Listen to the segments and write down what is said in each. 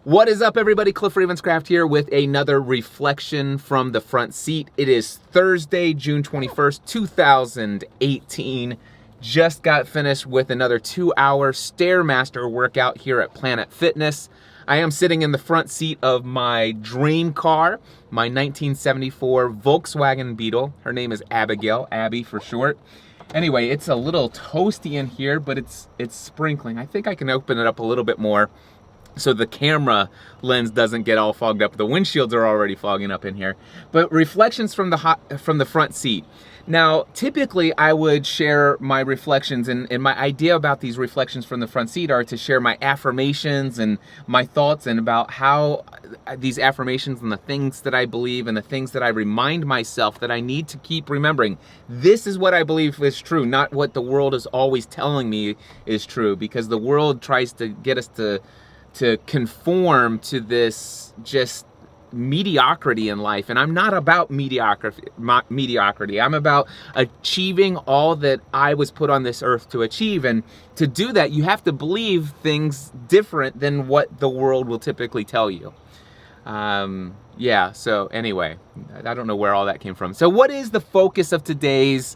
What is up, everybody? Cliff Ravenscraft here with another reflection from the front seat. It is Thursday, June 21st, 2018. Just got finished with another 2-hour Stairmaster workout here at Planet Fitness. I am sitting in the front seat of my dream car, my 1974 Volkswagen Beetle. Her name is Abigail, Abby for short. Anyway, it's a little toasty in here, but it's sprinkling. I think I can open it up a little bit more so the camera lens doesn't get all fogged up. The windshields are already fogging up in here. But reflections from the front seat. Now, typically I would share my reflections, and my idea about these reflections from the front seat are to share my affirmations and my thoughts and about how these affirmations and the things that I believe and the things that I remind myself that I need to keep remembering. This is what I believe is true, not what the world is always telling me is true, because the world tries to get us to conform to this just mediocrity in life. And I'm not about mediocrity. I'm about achieving all that I was put on this earth to achieve. And to do that, you have to believe things different than what the world will typically tell you. Yeah, so anyway, I don't know where all that came from. So what is the focus of today's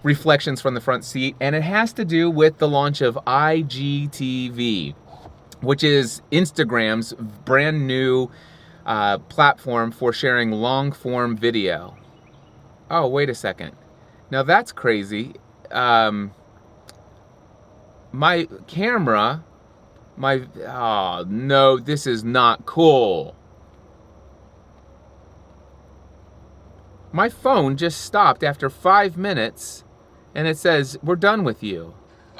reflections from the front seat? And it has to do with the launch of IGTV, which is Instagram's brand new platform for sharing long-form video. Oh, wait a second. Now that's crazy. My camera, oh no, this is not cool. My phone just stopped after 5 minutes and it says, "We're done with you."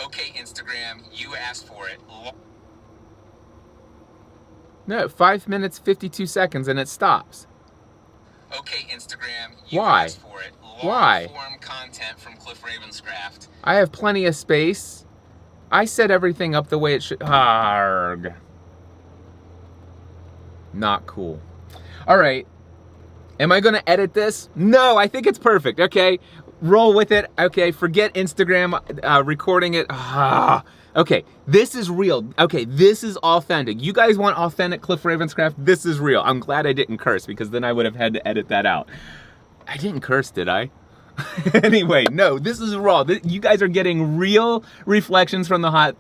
Okay, Instagram, you asked for it. No, 5 minutes, 52 seconds, and it stops. Okay, Instagram, you Why? asked for it. Why? Long-form content from Cliff Ravenscraft. I have plenty of space. I set everything up the way it should. Arg. Not cool. All right. Am I going to edit this? No, I think it's perfect. Okay. Roll with it. Okay. Forget Instagram recording it. Okay, this is real. Okay, this is authentic. You guys want authentic Cliff Ravenscraft? This is real. I'm glad I didn't curse, because then I would have had to edit that out. I didn't curse, did I? Anyway, no, this is raw. You guys are getting real reflections from the hot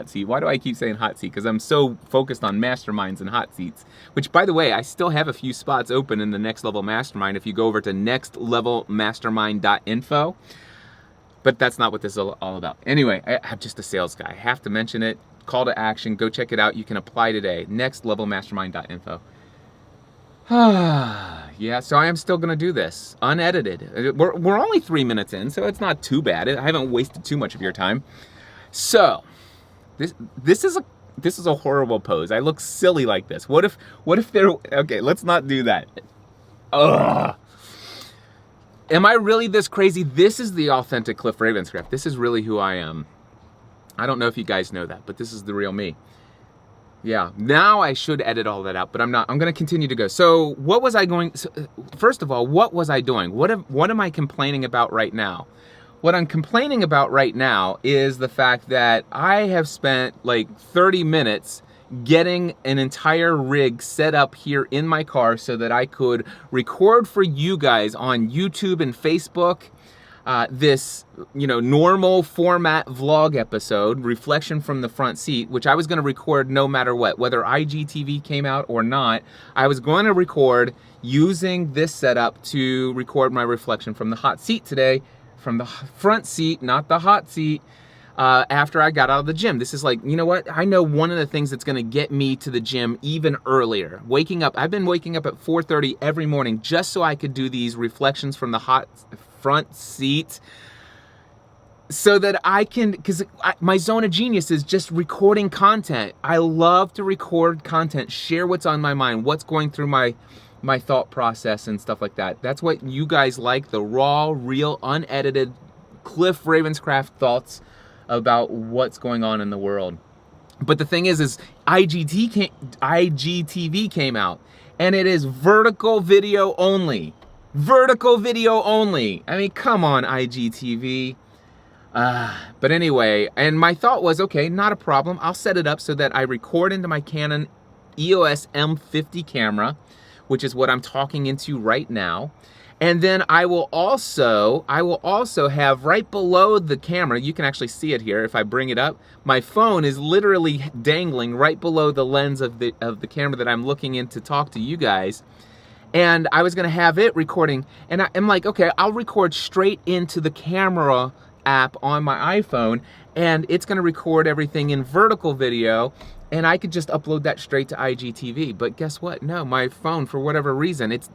seat. Why do I keep saying hot seat? Because I'm so focused on masterminds and hot seats. Which, by the way, I still have a few spots open in the Next Level Mastermind. If you go over to nextlevelmastermind.info. But that's not what this is all about. Anyway, I'm just a sales guy. I have to mention it. Call to action. Go check it out. You can apply today. Nextlevelmastermind.info. Yeah, so I am still going to do this. Unedited. We're only 3 minutes in, so it's not too bad. I haven't wasted too much of your time. So, this is a horrible pose. I look silly like this. What if there... Okay, let's not do that. Ugh. Am I really this crazy? This is the authentic Cliff Ravenscraft. This is really who I am. I don't know if you guys know that, but this is the real me. Yeah, now I should edit all that out, but I'm not. I'm going to continue to go. So what was I going... First of all, what was I doing? What am I complaining about right now? What I'm complaining about right now is the fact that I have spent like 30 minutes getting an entire rig set up here in my car so that I could record for you guys on YouTube and Facebook this, normal format vlog episode, reflection from the front seat, which I was going to record no matter what, whether IGTV came out or not. I was going to record using this setup to record my reflection from the hot seat today, from the front seat, not the hot seat. After I got out of the gym. This is like, you know what? I know one of the things that's gonna get me to the gym even earlier. Waking up, I've been waking up at 4:30 every morning just so I could do these reflections from the hot front seat, so that I can, because my zone of genius is just recording content. I love to record content, share what's on my mind, what's going through my thought process and stuff like that. That's what you guys like, the raw, real, unedited Cliff Ravenscraft thoughts about what's going on in the world. But the thing is IGTV came out, and it is vertical video only. Vertical video only. I mean, come on, IGTV. But anyway, and my thought was, okay, not a problem. I'll set it up so that I record into my Canon EOS M50 camera, which is what I'm talking into right now. And then I will also have right below the camera, you can actually see it here if I bring it up, my phone is literally dangling right below the lens of the camera that I'm looking in to talk to you guys. And I was gonna have it recording, and I'm like, okay, I'll record straight into the camera app on my iPhone, and it's gonna record everything in vertical video, and I could just upload that straight to IGTV. But guess what? No, my phone, for whatever reason, it's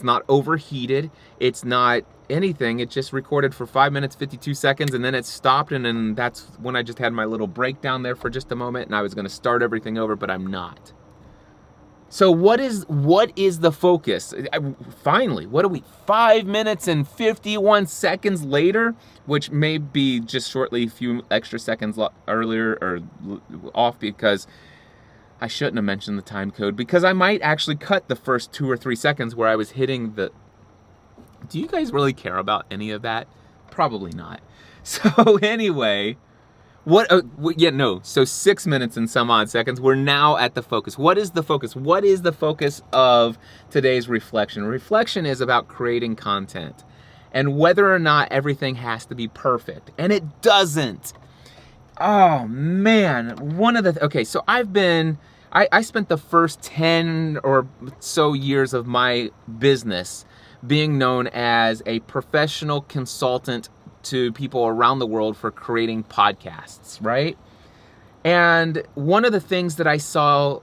not overheated, it's not anything. It just recorded for 5 minutes 52 seconds, and then it stopped, and then that's when I just had my little breakdown there for just a moment, and I was gonna start everything over, but I'm not. So what is the focus? Finally, what are we, 5 minutes and 51 seconds later, which may be just shortly a few extra seconds earlier or off, because I shouldn't have mentioned the time code, because I might actually cut the first 2 or 3 seconds where I was hitting the... Do you guys really care about any of that? Probably not. So anyway... So 6 minutes and some odd seconds, we're now at the focus. What is the focus? What is the focus of today's reflection? Reflection is about creating content and whether or not everything has to be perfect. And it doesn't. Oh man, so I spent the first 10 or so years of my business being known as a professional consultant to people around the world for creating podcasts, right? And one of the things that I saw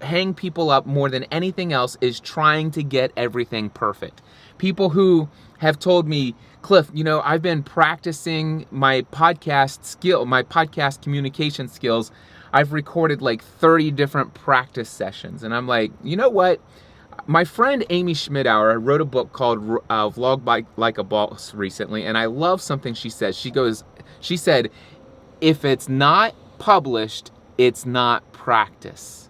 hang people up more than anything else is trying to get everything perfect. People who have told me, Cliff, I've been practicing my podcast communication skills. I've recorded like 30 different practice sessions. And I'm like, you know what? My friend Amy Schmidauer wrote a book called Vlog Like a Boss recently, and I love something she says. She said, if it's not published, it's not practice.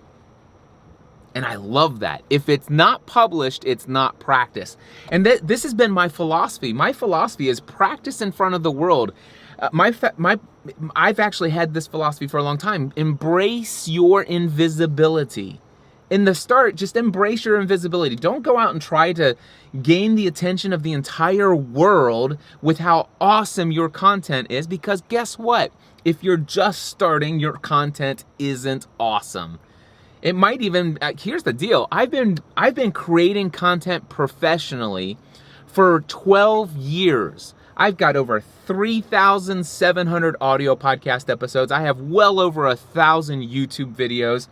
And I love that. If it's not published, it's not practice. And this has been my philosophy. My philosophy is practice in front of the world. I've actually had this philosophy for a long time. Embrace your invisibility. In the start, just embrace your invisibility. Don't go out and try to gain the attention of the entire world with how awesome your content is, because guess what? If you're just starting, your content isn't awesome. It might even, here's the deal. I've been creating content professionally for 12 years. I've got over 3,700 audio podcast episodes. I have well over 1,000 YouTube videos.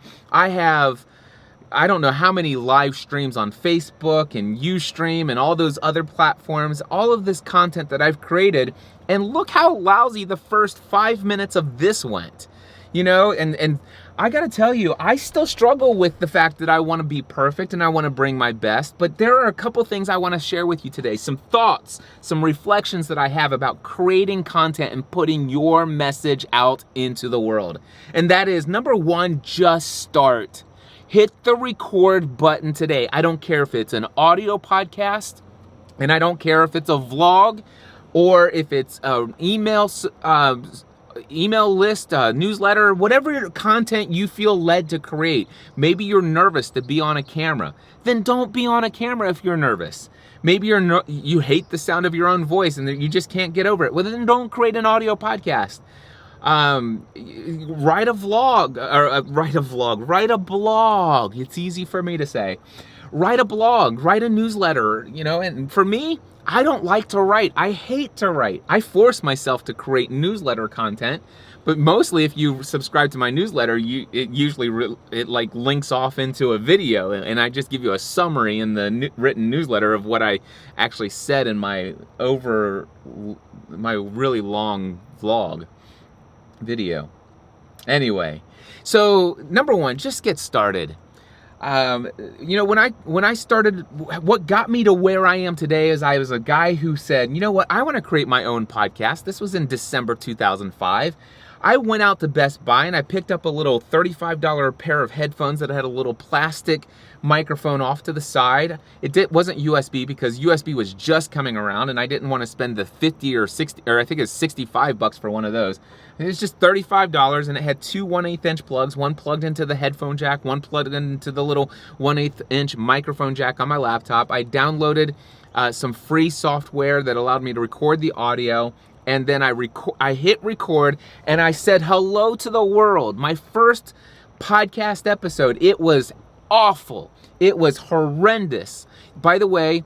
I don't know how many live streams on Facebook and Ustream and all those other platforms, all of this content that I've created, and look how lousy the first 5 minutes of this went. And I gotta tell you, I still struggle with the fact that I wanna be perfect and I wanna bring my best, but there are a couple things I wanna share with you today, some thoughts, some reflections that I have about creating content and putting your message out into the world. And that is, number one, just start. Hit the record button today. I don't care if it's an audio podcast, and I don't care if it's a vlog, or if it's an email list, newsletter, whatever content you feel led to create. Maybe you're nervous to be on a camera. Then don't be on a camera if you're nervous. Maybe you hate the sound of your own voice and you just can't get over it. Well, then don't create an audio podcast. Write a blog. It's easy for me to say. Write a blog, write a newsletter, and for me, I don't like to write. I hate to write. I force myself to create newsletter content, but mostly if you subscribe to my newsletter, it usually links off into a video, and I just give you a summary in the written newsletter of what I actually said in my really long vlog video. Anyway, so number one, just get started. When I started, what got me to where I am today is I was a guy who said, you know what, I want to create my own podcast. This was in December 2005. I went out to Best Buy and I picked up a little $35 pair of headphones that had a little plastic microphone off to the side. Wasn't USB because USB was just coming around and I didn't want to spend the 50 or 60, or I think it's $65 for one of those. It was just $35 and it had two 1/8 inch plugs, one plugged into the headphone jack, one plugged into the little 1/8 inch microphone jack on my laptop. I downloaded some free software that allowed me to record the audio. And then I hit record and I said hello to the world. My first podcast episode. It was awful. It was horrendous. By the way,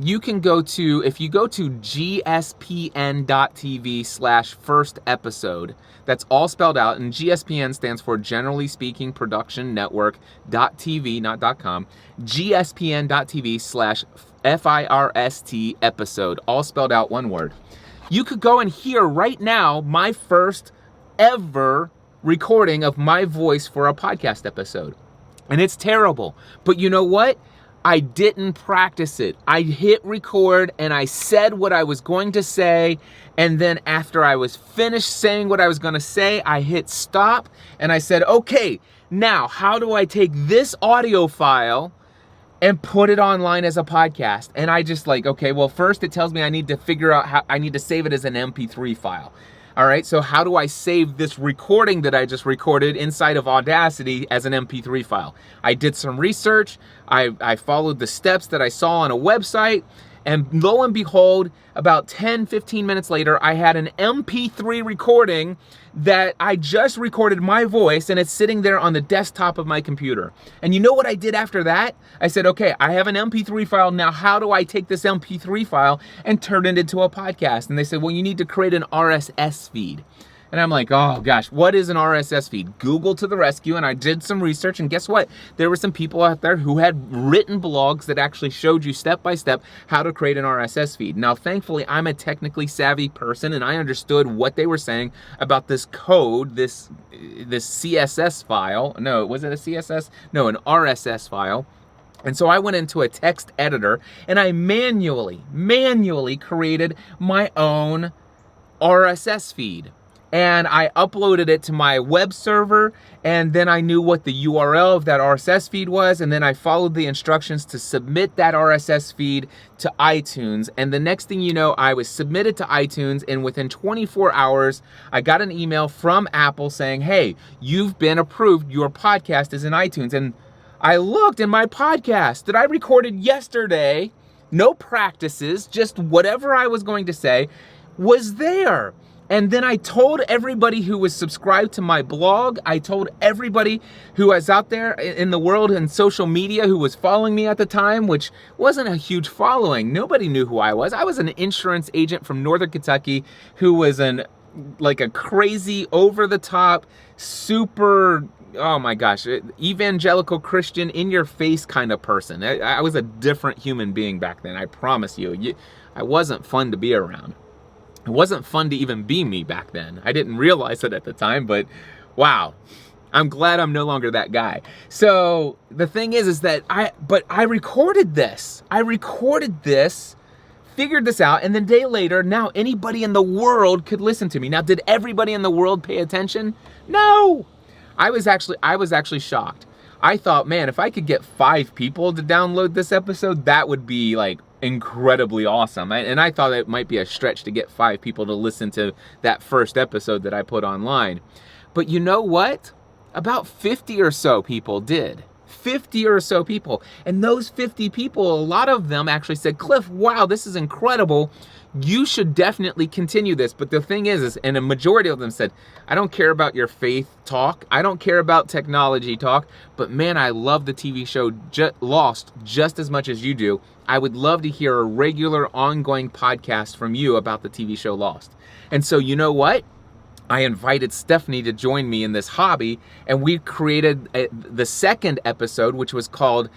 you can if you go to gspn.tv/first episode, that's all spelled out, and GSPN stands for Generally Speaking Production Network.tv, not .com, gspn.tv/FIRST episode, all spelled out, one word. You could go and hear right now my first ever recording of my voice for a podcast episode. And it's terrible. But you know what? I didn't practice it. I hit record and I said what I was going to say. And then after I was finished saying what I was going to say, I hit stop and I said, okay, now how do I take this audio file and put it online as a podcast? And I just okay, well, first it tells me I need to figure out how I need to save it as an MP3 file. All right, so how do I save this recording that I just recorded inside of Audacity as an MP3 file? I did some research. I followed the steps that I saw on a website. And lo and behold, about 10, 15 minutes later, I had an MP3 recording that I just recorded my voice, and it's sitting there on the desktop of my computer. And you know what I did after that? I said, okay, I have an MP3 file. Now, how do I take this MP3 file and turn it into a podcast? And they said, well, you need to create an RSS feed. And I'm like, oh gosh, what is an RSS feed? Google to the rescue, and I did some research, and guess what? There were some people out there who had written blogs that actually showed you step by step how to create an RSS feed. Now, thankfully, I'm a technically savvy person, and I understood what they were saying about this code, this CSS file. No, was it a CSS? No, an RSS file. And so I went into a text editor, and I manually created my own RSS feed. And I uploaded it to my web server, and then I knew what the URL of that RSS feed was, and then I followed the instructions to submit that RSS feed to iTunes. And the next thing you know, I was submitted to iTunes, and within 24 hours, I got an email from Apple saying, hey, you've been approved, your podcast is in iTunes. And I looked in my podcast that I recorded yesterday, no practices, just whatever I was going to say, was there. And then I told everybody who was subscribed to my blog, I told everybody who was out there in the world and social media who was following me at the time, which wasn't a huge following. Nobody knew who I was. I was an insurance agent from Northern Kentucky who was a crazy, over-the-top, super, oh my gosh, evangelical Christian, in-your-face kind of person. I was a different human being back then, I promise you. I wasn't fun to be around. It wasn't fun to even be me back then. I didn't realize it at the time, but wow, I'm glad I'm no longer that guy. So the thing is that I recorded this. Figured this out, and then a day later, now anybody in the world could listen to me. Now, did everybody in the world pay attention? No. I was actually shocked. I thought, man, if I could get 5 people to download this episode, that would be incredibly awesome. And I thought it might be a stretch to get 5 people to listen to that first episode that I put online. But you know what? About 50 or so people did. 50 or so people. And those 50 people, a lot of them actually said, Cliff, wow, this is incredible. You should definitely continue this. But the thing is, and a majority of them said, I don't care about your faith talk. I don't care about technology talk. But man, I love the TV show Lost just as much as you do. I would love to hear a regular ongoing podcast from you about the TV show Lost. And so you know what? I invited Stephanie to join me in this hobby, and we created the second episode, which was called,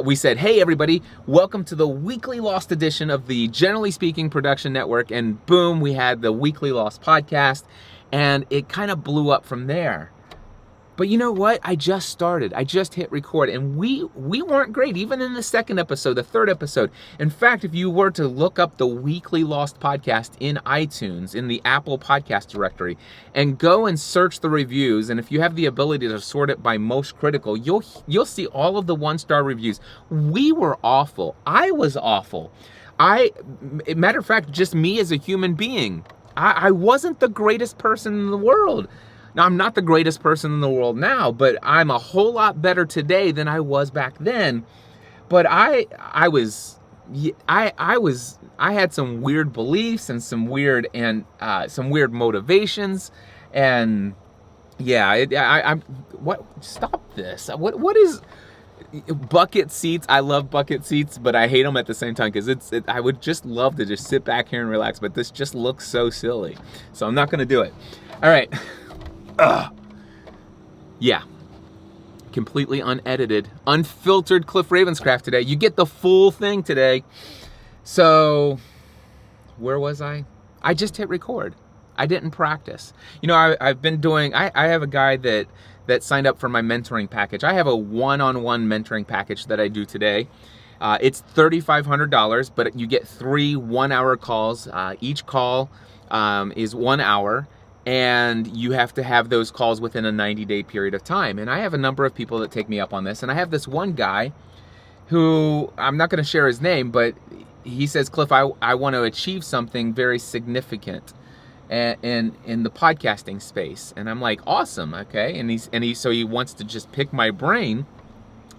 we said, hey everybody, welcome to the weekly Lost edition of the Generally Speaking Production Network, and boom, we had the weekly Lost podcast, and it kind of blew up from there. But you know what? I just started. I just hit record, and we weren't great, even in the second episode, the third episode. In fact, if you were to look up the Weekly Lost podcast in iTunes, in the Apple podcast directory, and go and search the reviews, and if you have the ability to sort it by most critical, you'll see all of the 1-star reviews. We were awful. I was awful. Matter of fact, just me as a human being. I wasn't the greatest person in the world. Now, I'm not the greatest person in the world now, but I'm a whole lot better today than I was back then. But I had some weird beliefs and some weird motivations, and yeah, stop this. What is bucket seats? I love bucket seats, but I hate them at the same time because I would just love to just sit back here and relax, but this just looks so silly, so I'm not gonna do it. All right. Yeah, completely unedited, unfiltered Cliff Ravenscraft today. You get the full thing today. So, where was I? I just hit record. I didn't practice. You know, I've been doing, I have a guy that signed up for my mentoring package. I have a one-on-one mentoring package that I do today. It's $3,500, but you get 3 1-hour calls. Each call is 1 hour. And you have to have those calls within a 90-day period of time. And I have a number of people that take me up on this. And I have this one guy who, I'm not going to share his name, but he says, Cliff, I want to achieve something very significant in the podcasting space. And I'm like, awesome, okay. And so he wants to just pick my brain.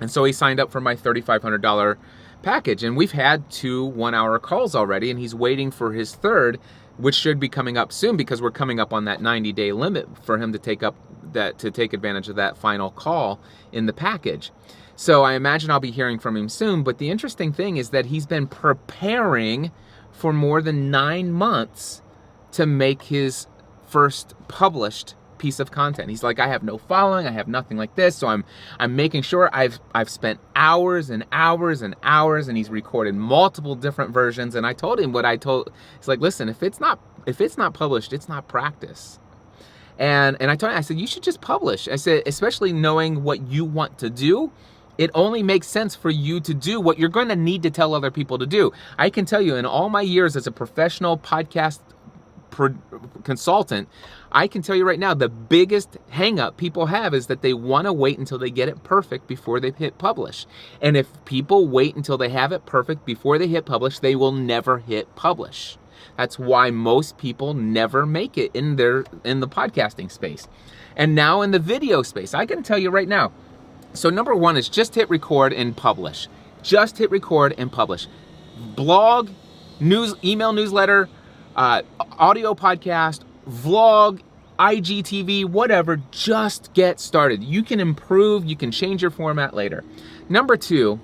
And so he signed up for my $3,500 package. And we've had 2 1-hour calls already, and he's waiting for his third, which should be coming up soon because we're coming up on that 90-day limit for him to take advantage of that final call in the package. So I imagine I'll be hearing from him soon. But the interesting thing is that he's been preparing for more than 9 months to make his first published piece of content. He's like, I have no following, I have nothing like this, so I'm making sure I've spent hours and hours and hours, and he's recorded multiple different versions. And I told him what I told. It's like, listen, if it's not published, it's not practice. And I told him, I said, you should just publish. I said, especially knowing what you want to do, it only makes sense for you to do what you're going to need to tell other people to do. I can tell you, in all my years as a professional podcast consultant, I can tell you right now, the biggest hang up people have is that they want to wait until they get it perfect before they hit publish. And if people wait until they have it perfect before they hit publish, they will never hit publish. That's why most people never make it in the podcasting space. And now in the video space, I can tell you right now. So number 1 is just hit record and publish. Just hit record and publish. Blog, email newsletter, audio podcast, vlog, IGTV, whatever, just get started. You can improve, you can change your format later. Number 2,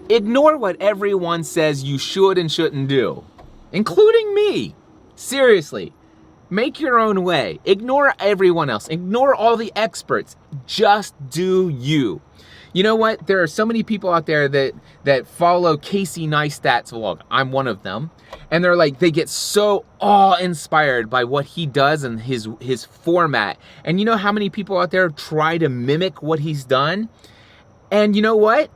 ignore what everyone says you should and shouldn't do, including me. Seriously, make your own way. Ignore everyone else. Ignore all the experts. Just do you. You know what? There are so many people out there that follow Casey Neistat's vlog. I'm one of them. And they're like, they get so awe-inspired by what he does and his format. And you know how many people out there try to mimic what he's done? And you know what?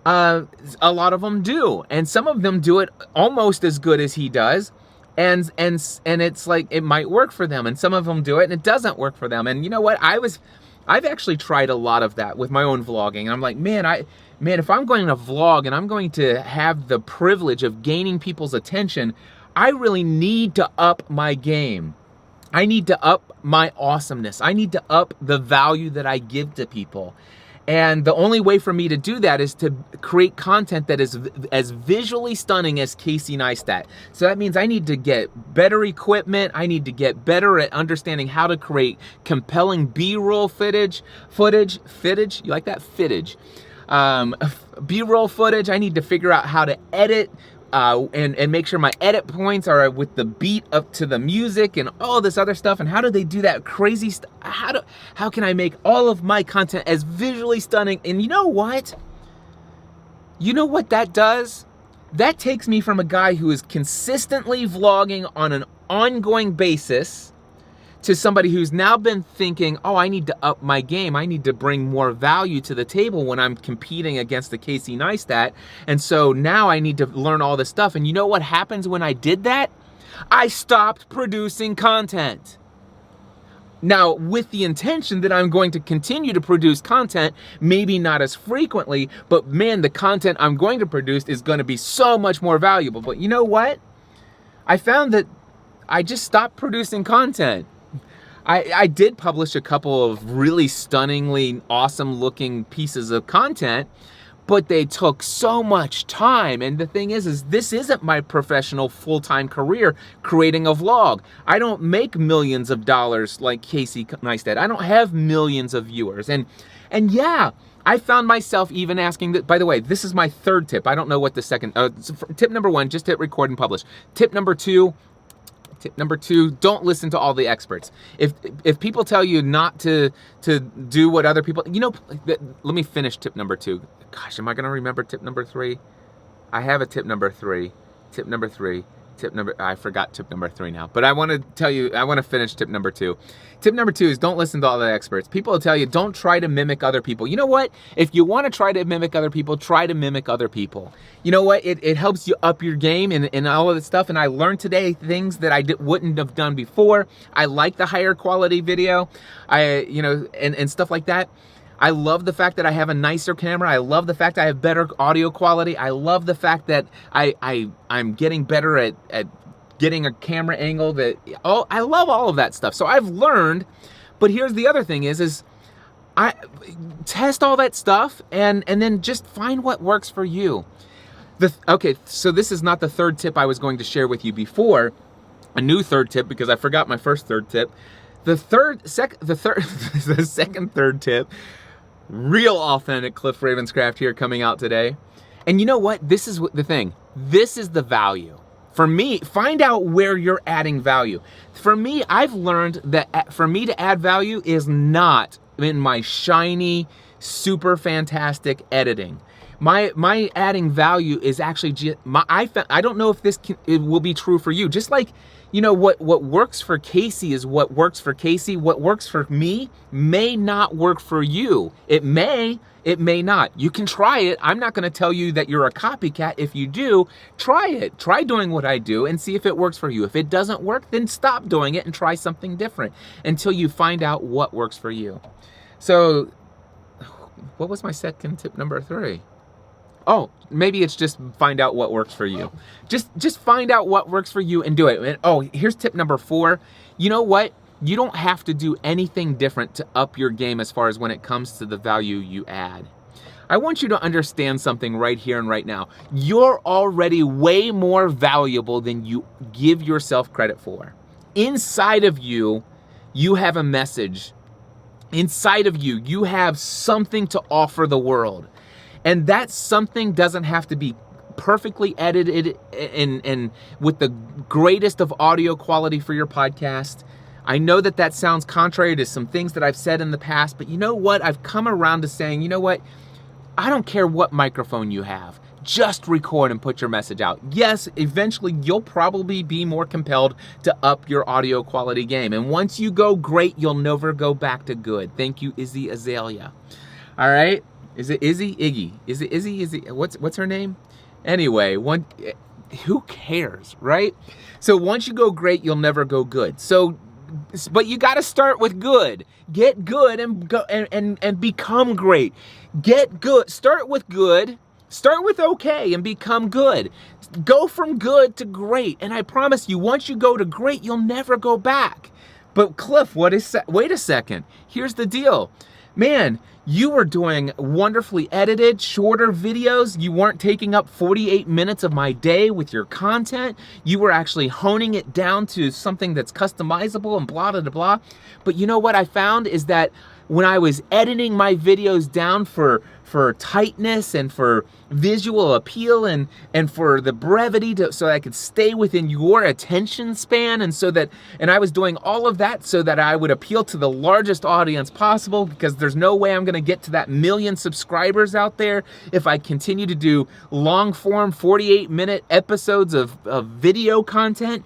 A lot of them do. And some of them do it almost as good as he does. And it's like, it might work for them. And some of them do it and it doesn't work for them. And you know what? I've actually tried a lot of that with my own vlogging. And I'm like, man, if I'm going to vlog and I'm going to have the privilege of gaining people's attention, I really need to up my game. I need to up my awesomeness. I need to up the value that I give to people. And the only way for me to do that is to create content that is as visually stunning as Casey Neistat. So that means I need to get better equipment. I need to get better at understanding how to create compelling B-roll footage. You like that? Footage. B-roll footage. I need to figure out how to edit and make sure my edit points are with the beat up to the music and all this other stuff. And how do they do that crazy stuff? How can I make all of my content as visually stunning? And you know what? You know what that does? That takes me from a guy who is consistently vlogging on an ongoing basis to somebody who's now been thinking, oh, I need to up my game. I need to bring more value to the table when I'm competing against the Casey Neistat. And so now I need to learn all this stuff. And you know what happens when I did that? I stopped producing content. Now, with the intention that I'm going to continue to produce content, maybe not as frequently, but man, the content I'm going to produce is going to be so much more valuable. But you know what? I found that I just stopped producing content. I did publish a couple of really stunningly awesome looking pieces of content, but they took so much time. And the thing is this isn't my professional full-time career creating a vlog. I don't make millions of dollars like Casey Neistat. I don't have millions of viewers. And yeah, I found myself even asking that, by the way, this is my third tip. I don't know what the second, tip number 1, just hit record and publish. Tip number 2, don't listen to all the experts. If people tell you not to do what other people, let me finish tip number 2. Gosh, am I gonna remember tip number 3? I have a tip number 3. I forgot tip number 3 now, but I want to finish tip number 2. Tip number 2 is don't listen to all the experts. People will tell you, don't try to mimic other people. You know what? If you want to try to mimic other people, try to mimic other people. You know what? It helps you up your game and all of this stuff. And I learned today things that I wouldn't have done before. I like the higher quality video, and stuff like that. I love the fact that I have a nicer camera. I love the fact that I have better audio quality. I love the fact that I'm getting better at getting a camera angle. I love all of that stuff. So I've learned, but here's the other thing is I test all that stuff and then just find what works for you. Okay, so this is not the third tip I was going to share with you before. A new third tip because I forgot my first third tip. The second third tip, real authentic Cliff Ravenscraft here coming out today. And you know what? This is the thing. This is the value. For me, find out where you're adding value. For me, I've learned that for me to add value is not in my shiny, super fantastic editing. My adding value is actually I don't know if it will be true for you. Just like, what works for Casey is what works for Casey. What works for me may not work for you. It may not. You can try it. I'm not going to tell you that you're a copycat. If you do, try it. Try doing what I do and see if it works for you. If it doesn't work, then stop doing it and try something different until you find out what works for you. So, what was my second tip number 3? Oh, maybe it's just find out what works for you. Just find out what works for you and do it. And, oh, here's tip number 4. You know what? You don't have to do anything different to up your game as far as when it comes to the value you add. I want you to understand something right here and right now. You're already way more valuable than you give yourself credit for. Inside of you, you have a message. Inside of you, you have something to offer the world. And that something doesn't have to be perfectly edited and with the greatest of audio quality for your podcast. I know that sounds contrary to some things that I've said in the past, but you know what? I've come around to saying, you know what? I don't care what microphone you have. Just record and put your message out. Yes, eventually you'll probably be more compelled to up your audio quality game. And once you go great, you'll never go back to good. Thank you, Izzy Azalea. All right? Is it Izzy? Iggy? Is it Izzy? What's her name? Anyway, who cares, right? So once you go great, you'll never go good. But you got to start with good. Get good and go and become great. Get good. Start with good. Start with okay and become good. Go from good to great. And I promise you, once you go to great, you'll never go back. But Cliff, wait a second. Here's the deal. Man, you were doing wonderfully edited, shorter videos. You weren't taking up 48 minutes of my day with your content. You were actually honing it down to something that's customizable and blah, blah, blah. But you know what I found is that when I was editing my videos down for tightness and for visual appeal and for the brevity so I could stay within your attention span and I was doing all of that so that I would appeal to the largest audience possible, because there's no way I'm gonna get to that 1 million subscribers out there if I continue to do long form 48-minute episodes of video content.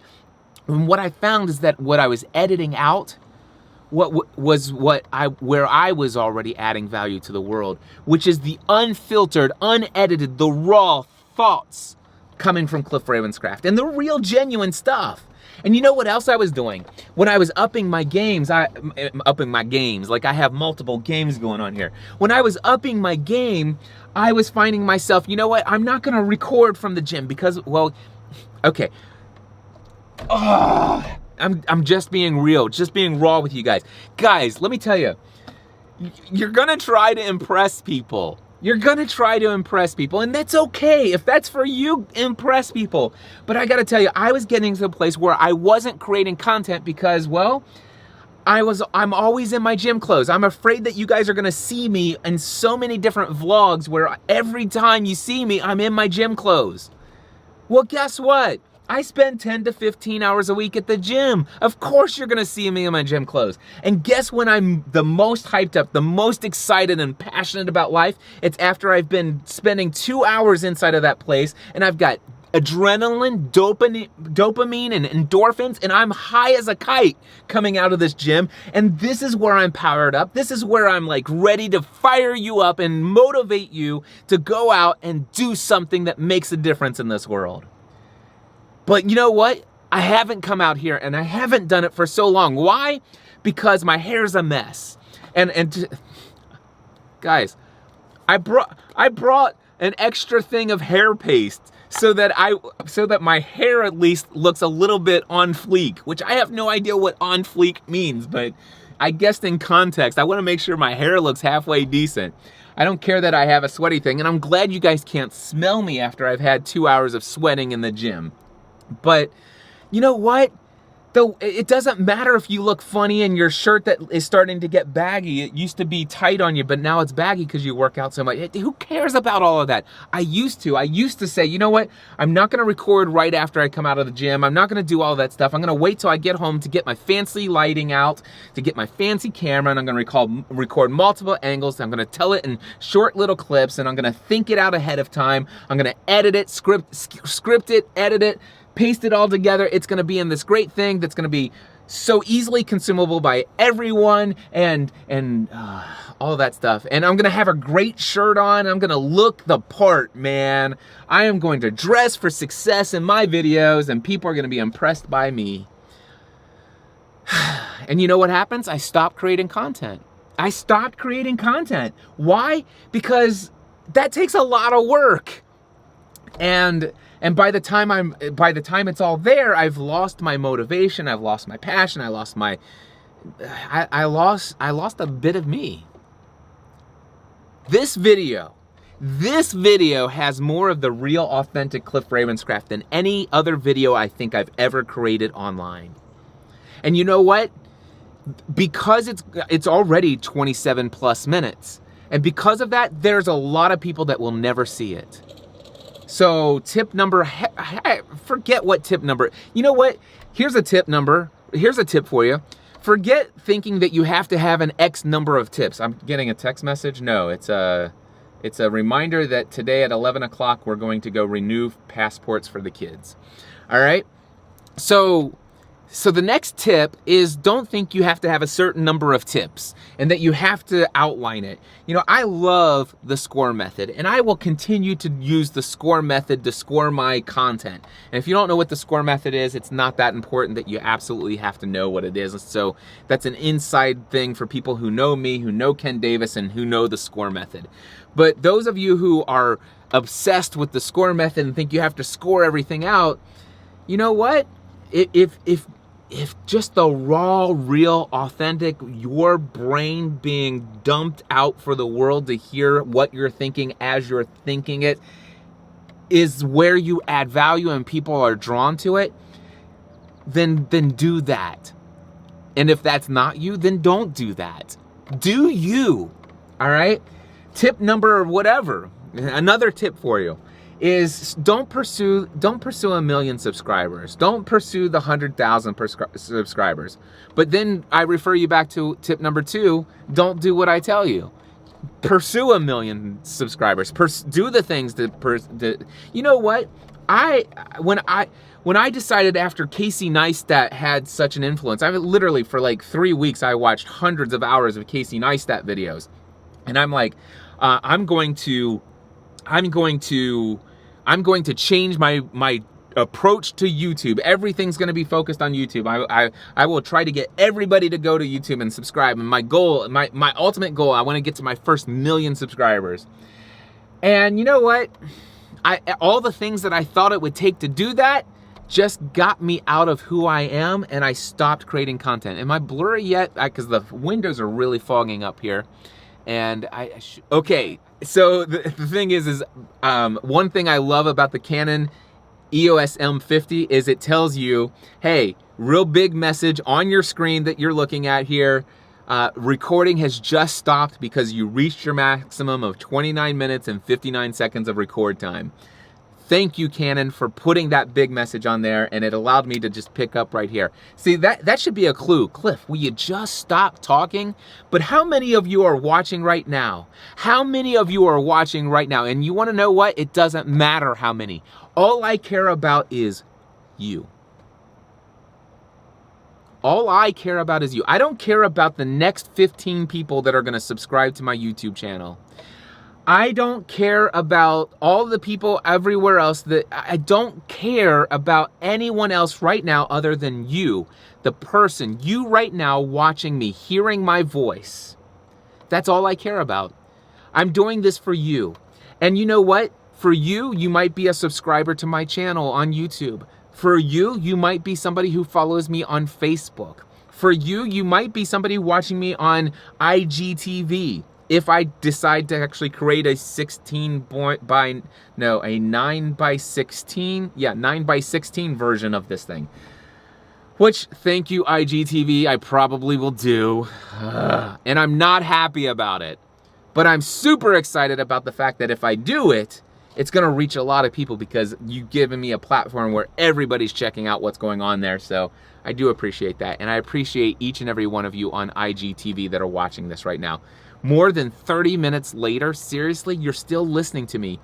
And what I found is that what I was editing out where I was already adding value to the world, which is the unfiltered, unedited, the raw thoughts coming from Cliff Ravenscraft and the real genuine stuff. And you know what else I was doing? When I was upping my games, like I have multiple games going on here. When I was upping my game, I was finding myself, you know what? I'm not gonna record from the gym because, well, okay. Oh, I'm just being real, just being raw with you guys. Guys, let me tell you, you're gonna try to impress people. You're gonna try to impress people, and that's okay. If that's for you, impress people. But I gotta tell you, I was getting to a place where I wasn't creating content because, well, I'm always in my gym clothes. I'm afraid that you guys are gonna see me in so many different vlogs where every time you see me, I'm in my gym clothes. Well, guess what? I spend 10 to 15 hours a week at the gym. Of course you're gonna see me in my gym clothes. And guess when I'm the most hyped up, the most excited and passionate about life? It's after I've been spending 2 hours inside of that place and I've got adrenaline, dopamine, and endorphins, and I'm high as a kite coming out of this gym. And this is where I'm powered up. This is where I'm like ready to fire you up and motivate you to go out and do something that makes a difference in this world. But you know what? I haven't come out here and I haven't done it for so long. Why? Because my hair's a mess. Guys, I brought an extra thing of hair paste so that my hair at least looks a little bit on fleek, which I have no idea what on fleek means, but I guess in context, I want to make sure my hair looks halfway decent. I don't care that I have a sweaty thing, and I'm glad you guys can't smell me after I've had 2 hours of sweating in the gym. But you know what? Though it doesn't matter if you look funny and your shirt that is starting to get baggy. It used to be tight on you, but now it's baggy because you work out so much. Who cares about all of that? I used to say, you know what? I'm not going to record right after I come out of the gym. I'm not going to do all that stuff. I'm going to wait till I get home to get my fancy lighting out, to get my fancy camera, and I'm going to record multiple angles. I'm going to tell it in short little clips, and I'm going to think it out ahead of time. I'm going to edit it, script it, edit it, paste it all together. It's gonna be in this great thing that's gonna be so easily consumable by everyone and all that stuff. And I'm gonna have a great shirt on. I'm gonna look the part, man. I am going to dress for success in my videos and people are gonna be impressed by me. And you know what happens? I stopped creating content. I stopped creating content. Why? Because that takes a lot of work. And by the time it's all there, I've lost my motivation, I've lost my passion, I lost a bit of me. This video has more of the real authentic Cliff Ravenscraft than any other video I think I've ever created online. And you know what? Because it's already 27 plus minutes. And because of that, there's a lot of people that will never see it. So tip number, forget what tip number, you know what? Here's a tip for you. Forget thinking that you have to have an X number of tips. I'm getting a text message. No, it's a reminder that today at 11 o'clock, we're going to go renew passports for the kids. All right. So the next tip is don't think you have to have a certain number of tips and that you have to outline it. You know, I love the score method and I will continue to use the score method to score my content. And if you don't know what the score method is, it's not that important that you absolutely have to know what it is. So that's an inside thing for people who know me, who know Ken Davis, and who know the score method. But those of you who are obsessed with the score method and think you have to score everything out, you know what? If just the raw, real, authentic, your brain being dumped out for the world to hear what you're thinking as you're thinking it is where you add value and people are drawn to it, then do that. And if that's not you, then don't do that. Do you, all right? Tip number whatever, another tip for you is don't pursue 1 million subscribers. Don't pursue the 100,000 subscribers. But then I refer you back to tip number 2, don't do what I tell you. pursue 1 million subscribers. Do the things that you know what? When I decided after Casey Neistat had such an influence, I literally for like 3 weeks I watched hundreds of hours of Casey Neistat videos, and I'm like, I'm going to change my approach to YouTube. Everything's going to be focused on YouTube. I will try to get everybody to go to YouTube and subscribe. And my goal, my ultimate goal, I want to get to my first 1 million subscribers. And you know what? All the things that I thought it would take to do that just got me out of who I am, and I stopped creating content. Am I blurry yet? Because the windows are really fogging up here. And okay. So the thing is one thing I love about the Canon EOS M50 is it tells you, hey, real big message on your screen that you're looking at here. Recording has just stopped because you reached your maximum of 29 minutes and 59 seconds of record time. Thank you, Canon, for putting that big message on there, and it allowed me to just pick up right here. See, that should be a clue. Cliff, will you just stop talking? But how many of you are watching right now? How many of you are watching right now? And you want to know what? It doesn't matter how many. All I care about is you. All I care about is you. I don't care about the next 15 people that are going to subscribe to my YouTube channel. I don't care about all the people everywhere else. I don't care about anyone else right now other than you, the person, you right now watching me, hearing my voice. That's all I care about. I'm doing this for you. And you know what? For you, you might be a subscriber to my channel on YouTube. For you, you might be somebody who follows me on Facebook. For you, you might be somebody watching me on IGTV. If I decide to actually create a 9 by 16, 9 by 16 version of this thing. Which, thank you, IGTV, I probably will do. And I'm not happy about it. But I'm super excited about the fact that if I do it, it's going to reach a lot of people because you've given me a platform where everybody's checking out what's going on there. So I do appreciate that. And I appreciate each and every one of you on IGTV that are watching this right now. More than 30 minutes later, seriously, you're still listening to me.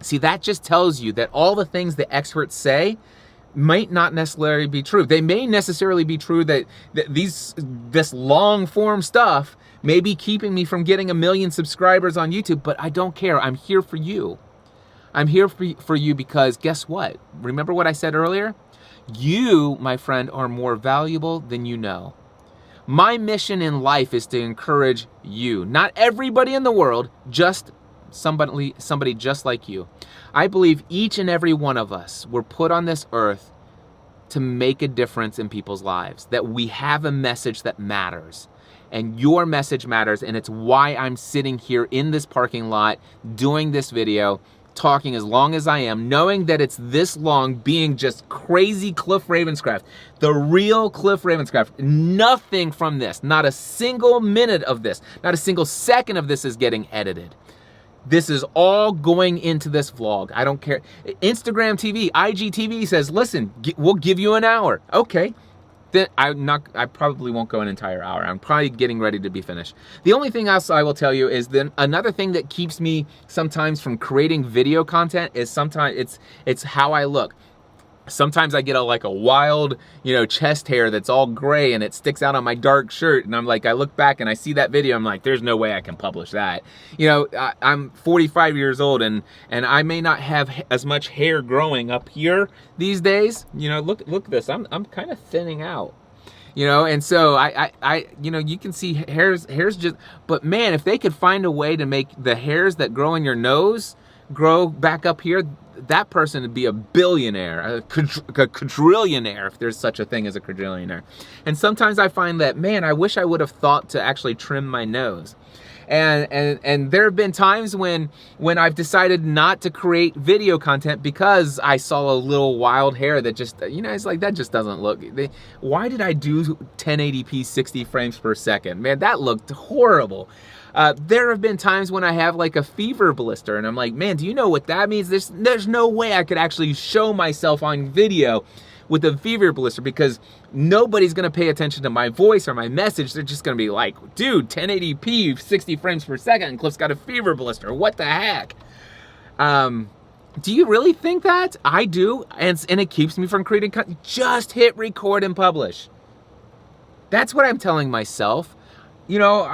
See, that just tells you that all the things the experts say might not necessarily be true. They may necessarily be true that this long form stuff may be keeping me from getting 1 million subscribers on YouTube, but I don't care. I'm here for you. I'm here for you because guess what? Remember what I said earlier? You, my friend, are more valuable than you know. My mission in life is to encourage you, not everybody in the world, just somebody just like you. I believe each and every one of us were put on this earth to make a difference in people's lives, that we have a message that matters. And your message matters, and it's why I'm sitting here in this parking lot doing this video, talking as long as I am, knowing that it's this long, being just crazy Cliff Ravenscraft, the real Cliff Ravenscraft. Nothing from this, not a single minute of this, not a single second of this is getting edited. This is all going into this vlog. I don't care. Instagram TV, IGTV says, listen, we'll give you an hour. Okay. Then I probably won't go an entire hour. I'm probably getting ready to be finished. The only thing else I will tell you is then another thing that keeps me sometimes from creating video content is sometimes it's how I look. Sometimes I get a wild, chest hair that's all gray and it sticks out on my dark shirt. And I'm like, I look back and I see that video. I'm like, there's no way I can publish that. I'm 45 years old and I may not have as much hair growing up here these days. Look at this. I'm kind of thinning out. And so I you can see hairs just, but man, if they could find a way to make the hairs that grow in your nose grow back up here, that person would be a billionaire, a quadrillionaire, if there's such a thing as a quadrillionaire. And sometimes I find that, man, I wish I would have thought to actually trim my nose. And there have been times when I've decided not to create video content because I saw a little wild hair that just, it's like, that just doesn't look, why did I do 1080p 60 frames per second? Man, that looked horrible. There have been times when I have like a fever blister and I'm like, man, do you know what that means? There's no way I could actually show myself on video with a fever blister because nobody's going to pay attention to my voice or my message. They're just going to be like, dude, 1080p, 60 frames per second, and Cliff's got a fever blister. What the heck? Do you really think that? I do, and it keeps me from creating content. Just hit record and publish. That's what I'm telling myself. You know,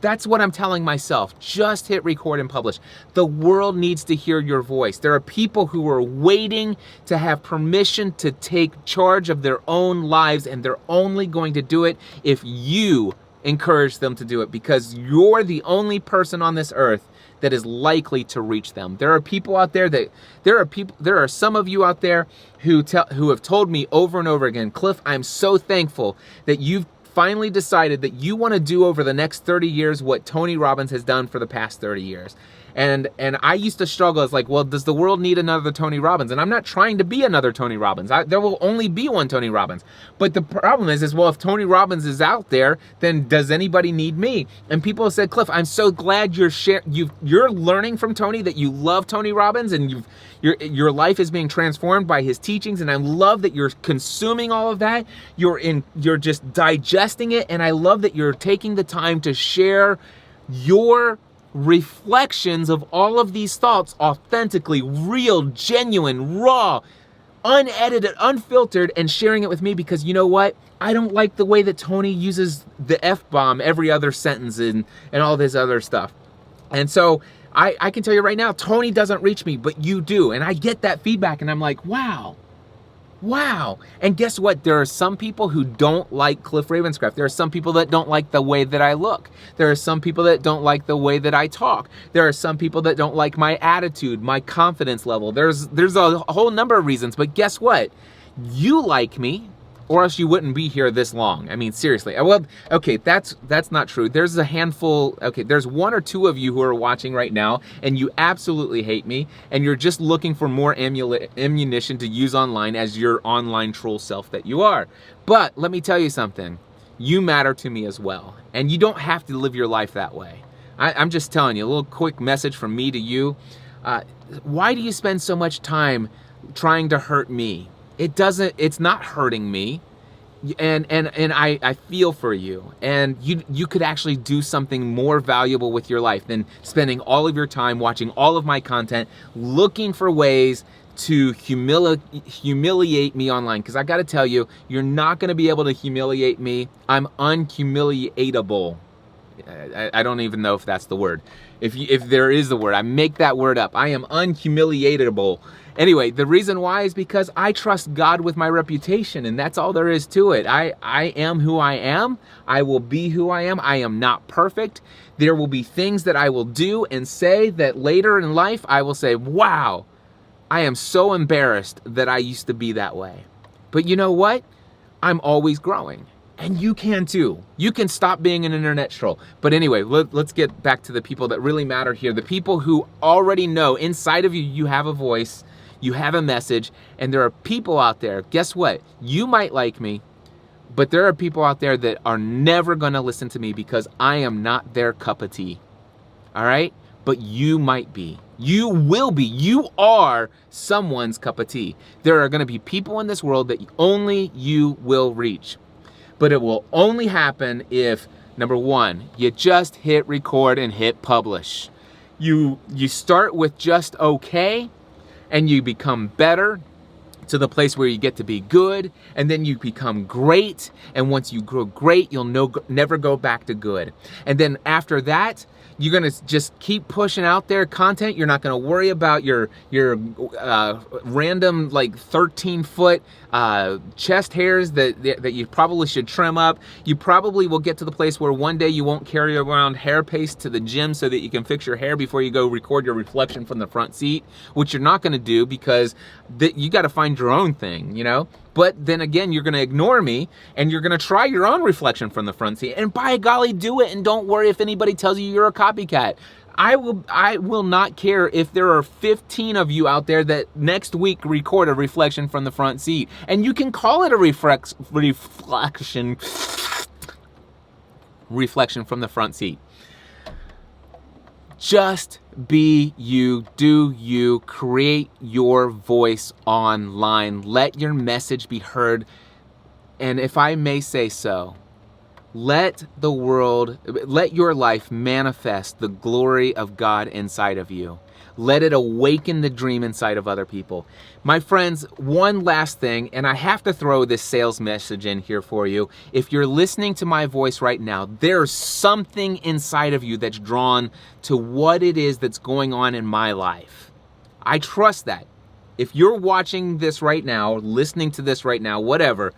that's what I'm telling myself. Just hit record and publish. The world needs to hear your voice. There are people who are waiting to have permission to take charge of their own lives, and they're only going to do it if you encourage them to do it, because you're the only person on this earth that is likely to reach them. There are people out there there are some of you out there who have told me over and over again, Cliff, I'm so thankful that you've finally decided that you want to do over the next 30 years what Tony Robbins has done for the past 30 years. And I used to struggle. It's like, well, does the world need another Tony Robbins? And I'm not trying to be another Tony Robbins. There will only be one Tony Robbins. But the problem is, well, if Tony Robbins is out there, then does anybody need me? And people have said, Cliff, I'm so glad you're learning from Tony, that you love Tony Robbins, and your life is being transformed by his teachings. And I love that you're consuming all of that. You're just digesting it. And I love that you're taking the time to share your reflections of all of these thoughts authentically, real, genuine, raw, unedited, unfiltered, and sharing it with me, because you know what? I don't like the way that Tony uses the F-bomb every other sentence and all this other stuff. And so I can tell you right now, Tony doesn't reach me, but you do. And I get that feedback, and I'm like, wow. And guess what? There are some people who don't like Cliff Ravenscraft. There are some people that don't like the way that I look. There are some people that don't like the way that I talk. There are some people that don't like my attitude, my confidence level. There's a whole number of reasons, but guess what? You like me, or else you wouldn't be here this long. I mean, seriously. Well, okay, that's not true. There's a handful, okay, there's one or two of you who are watching right now, and you absolutely hate me, and you're just looking for more ammunition to use online as your online troll self that you are. But let me tell you something. You matter to me as well, and you don't have to live your life that way. I'm just telling you, a little quick message from me to you. Why do you spend so much time trying to hurt me? It's not hurting me, and I feel for you, and you could actually do something more valuable with your life than spending all of your time watching all of my content, looking for ways to humiliate me online. Because I got to tell you, you're not going to be able to humiliate me. I'm unhumiliatable. I don't even know if that's the word. If there is the word, I make that word up. I am unhumiliatable. Anyway, the reason why is because I trust God with my reputation, and that's all there is to it. I am who I am. I will be who I am. I am not perfect. There will be things that I will do and say that later in life I will say, wow, I am so embarrassed that I used to be that way. But you know what? I'm always growing. And you can too. You can stop being an internet troll. But anyway, let's get back to the people that really matter here. The people who already know inside of you, you have a voice, you have a message, and there are people out there. Guess what? You might like me, but there are people out there that are never going to listen to me because I am not their cup of tea. All right? But you might be. You will be. You are someone's cup of tea. There are going to be people in this world that only you will reach. But it will only happen if, number one, you just hit record and hit publish. You start with just okay, and you become better to the place where you get to be good, and then you become great, and once you grow great, you'll never go back to good. And then after that, you're gonna just keep pushing out there content. You're not gonna worry about your random like 13-foot chest hairs that you probably should trim up. You probably will get to the place where one day you won't carry around hair paste to the gym so that you can fix your hair before you go record your reflection from the front seat, which you're not gonna do because you gotta find your own thing, you know? But then again, you're gonna ignore me and you're gonna try your own reflection from the front seat. And by golly, do it, and don't worry if anybody tells you you're a copycat. I will not care if there are 15 of you out there that next week record a reflection from the front seat. And you can call it a reflection from the front seat. Just be you, do you, create your voice online. Let your message be heard. And if I may say so, let your life manifest the glory of God inside of you. Let it awaken the dream inside of other people. My friends, one last thing, and I have to throw this sales message in here for you. If you're listening to my voice right now, there's something inside of you that's drawn to what it is that's going on in my life. I trust that. If you're watching this right now, listening to this right now, whatever,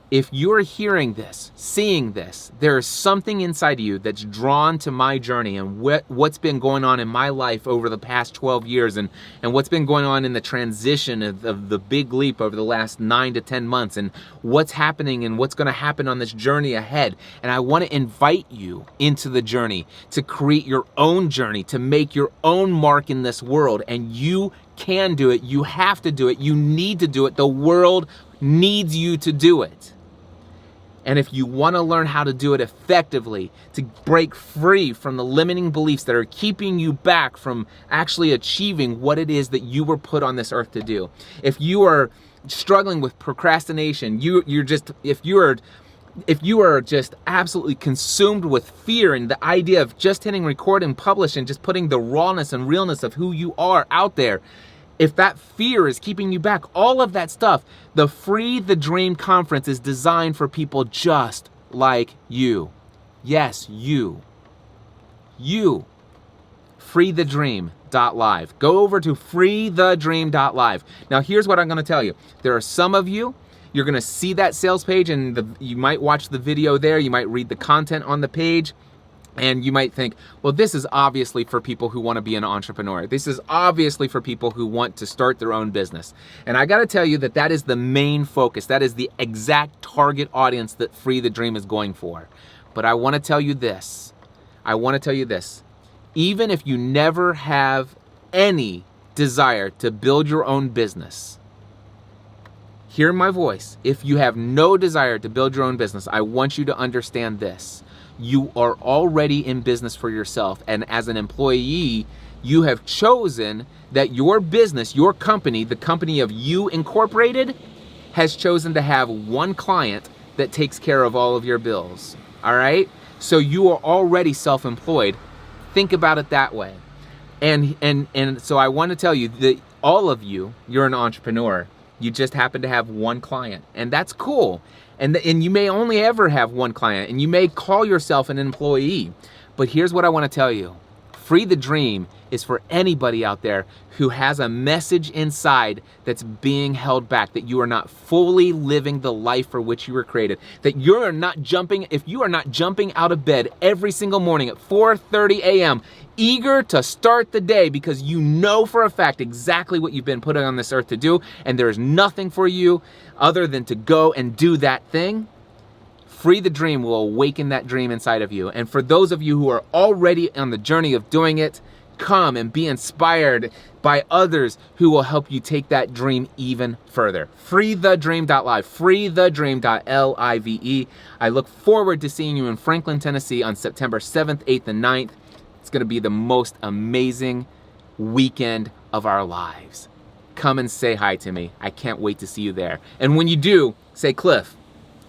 if you're hearing this, seeing this, there is something inside of you that's drawn to my journey and what's been going on in my life over the past 12 years and what's been going on in the transition of the big leap over the last 9 to 10 months and what's happening and what's going to happen on this journey ahead. And I want to invite you into the journey to create your own journey, to make your own mark in this world. And you can do it. You have to do it. You need to do it. The world needs you to do it. And if you want to learn how to do it effectively, to break free from the limiting beliefs that are keeping you back from actually achieving what it is that you were put on this earth to do, if you are struggling with procrastination, if you are just absolutely consumed with fear and the idea of just hitting record and publish and just putting the rawness and realness of who you are out there, if that fear is keeping you back, all of that stuff, the Free the Dream Conference is designed for people just like you. Yes, you. You. freethedream.live. Go over to freethedream.live. Now, here's what I'm going to tell you. There are some of you, you're going to see that sales page and you might watch the video there. You might read the content on the page. And you might think, well, this is obviously for people who want to be an entrepreneur. This is obviously for people who want to start their own business. And I got to tell you that is the main focus. That is the exact target audience that Free the Dream is going for. But I want to tell you this. Even if you never have any desire to build your own business, hear my voice. If you have no desire to build your own business, I want you to understand this. You are already in business for yourself. And as an employee, you have chosen that your business, your company, the company of You Incorporated, has chosen to have one client that takes care of all of your bills. All right? So you are already self-employed. Think about it that way. And so I want to tell you that all of you, you're an entrepreneur. You just happen to have one client. And that's cool. And you may only ever have one client, and you may call yourself an employee. But here's what I want to tell you. Free the Dream is for anybody out there who has a message inside that's being held back, that you are not fully living the life for which you were created, that if you are not jumping out of bed every single morning at 4:30 a.m., eager to start the day because you know for a fact exactly what you've been put on this earth to do, and there is nothing for you other than to go and do that thing, Free the Dream will awaken that dream inside of you. And for those of you who are already on the journey of doing it, come and be inspired by others who will help you take that dream even further. freethedream.live, freethedream.live. I look forward to seeing you in Franklin, Tennessee on September 7th, 8th, and 9th. It's going to be the most amazing weekend of our lives. Come and say hi to me. I can't wait to see you there. And when you do, say, Cliff,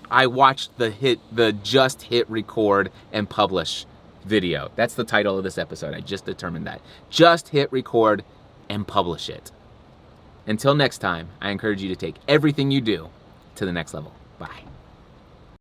I watched the just hit record and publish video. That's the title of this episode. I just determined that. Just hit record and publish it. Until next time, I encourage you to take everything you do to the next level. Bye.